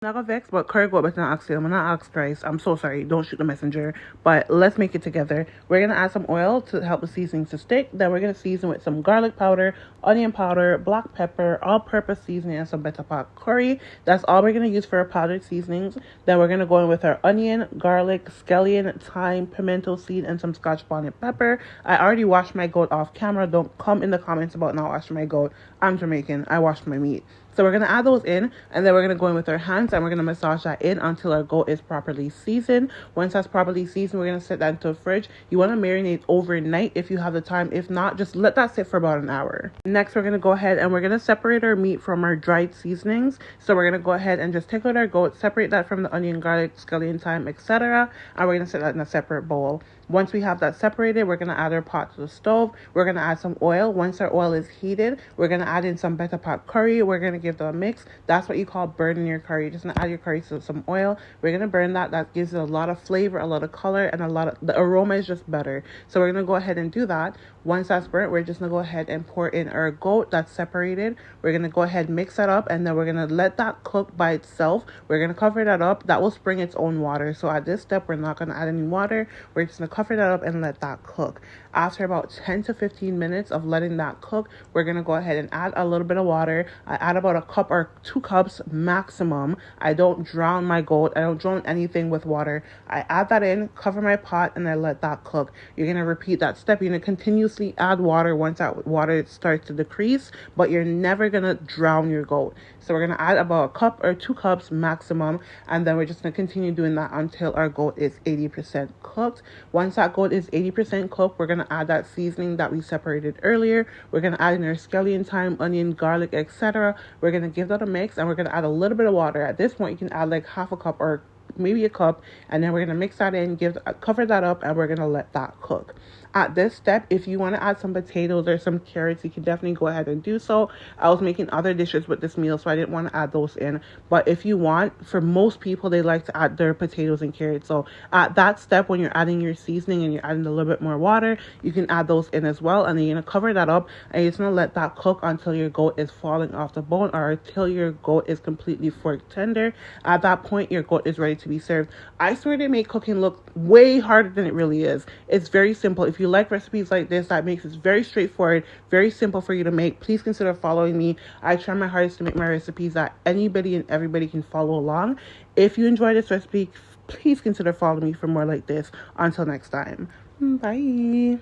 Not gonna vex, but curry goat better not ask you. I'm gonna ask Christ. I'm so sorry. Don't shoot the messenger. But let's make it together. We're gonna add some oil to help the seasonings to stick. Then we're gonna season with some garlic powder, onion powder, black pepper, all-purpose seasoning, and some better pot curry. That's all we're gonna use for our powdered seasonings. Then we're gonna go in with our onion, garlic, scallion, thyme, pimento seed, and some Scotch bonnet pepper. I already washed my goat off camera. Don't come in the comments about not washing my goat. I'm Jamaican. I washed my meat. So we're going to add those in, and then we're going to go in with our hands and we're going to massage that in until our goat is properly seasoned. Once that's properly seasoned, we're going to set that into the fridge. You want to marinate overnight if you have the time. If not, just let that sit for about an hour. Next, we're going to go ahead and we're going to separate our meat from our dried seasonings. So we're going to go ahead and just take out our goat, separate that from the onion, garlic, scallion, thyme, etc. And we're going to set that in a separate bowl. Once we have that separated, we're going to add our pot to the stove. We're going to add some oil. Once our oil is heated, we're going to add in some better pot curry. We're going to give them a mix. That's what you call burning your curry. You're just going to add your curry to some oil. We're going to burn that. That gives it a lot of flavor, a lot of color, and the aroma is just better. So we're going to go ahead and do that. Once that's burnt, we're just going to go ahead and pour in our goat that's separated. We're going to go ahead and mix that up, and then we're going to let that cook by itself. We're going to cover that up. That will spring its own water. So at this step, we're not going to add any water. We're just going to cover that up and let that cook. After about 10 to 15 minutes of letting that cook, we're going to go ahead and add a little bit of water. I add about a cup or 2 cups maximum. I don't drown my goat. I don't drown anything with water. I add that in, cover my pot, and I let that cook. You're going to repeat that step. You're going to continuously add water once that water starts to decrease, but you're never going to drown your goat. So we're going to add about a cup or 2 cups maximum, and then we're just going to continue doing that until our goat is 80% cooked. Once that goat is 80% cooked, we're going to add that seasoning that we separated earlier. We're going to add in our scallion, thyme, onion, garlic, etc. We're going to give that a mix, and we're going to add a little bit of water. At this point, you can add like half a cup or maybe a cup, and then we're going to mix that in, cover that up, and we're going to let that cook. At this step, if you want to add some potatoes or some carrots, you can definitely go ahead and do so. I was making other dishes with this meal, so I didn't want to add those in. But if you want, for most people, they like to add their potatoes and carrots. So at that step, when you're adding your seasoning and you're adding a little bit more water, you can add those in as well. And then you're going to cover that up, and you're just going to let that cook until your goat is falling off the bone, or until your goat is completely fork tender. At that point, your goat is ready to be served. I swear they make cooking look way harder than it really is. It's very simple. If you like recipes like this, that makes it very straightforward, very simple for you to make, please consider following me. I try my hardest to make my recipes that anybody and everybody can follow along. If you enjoy this recipe, please consider following me for more like this. Until next time, bye.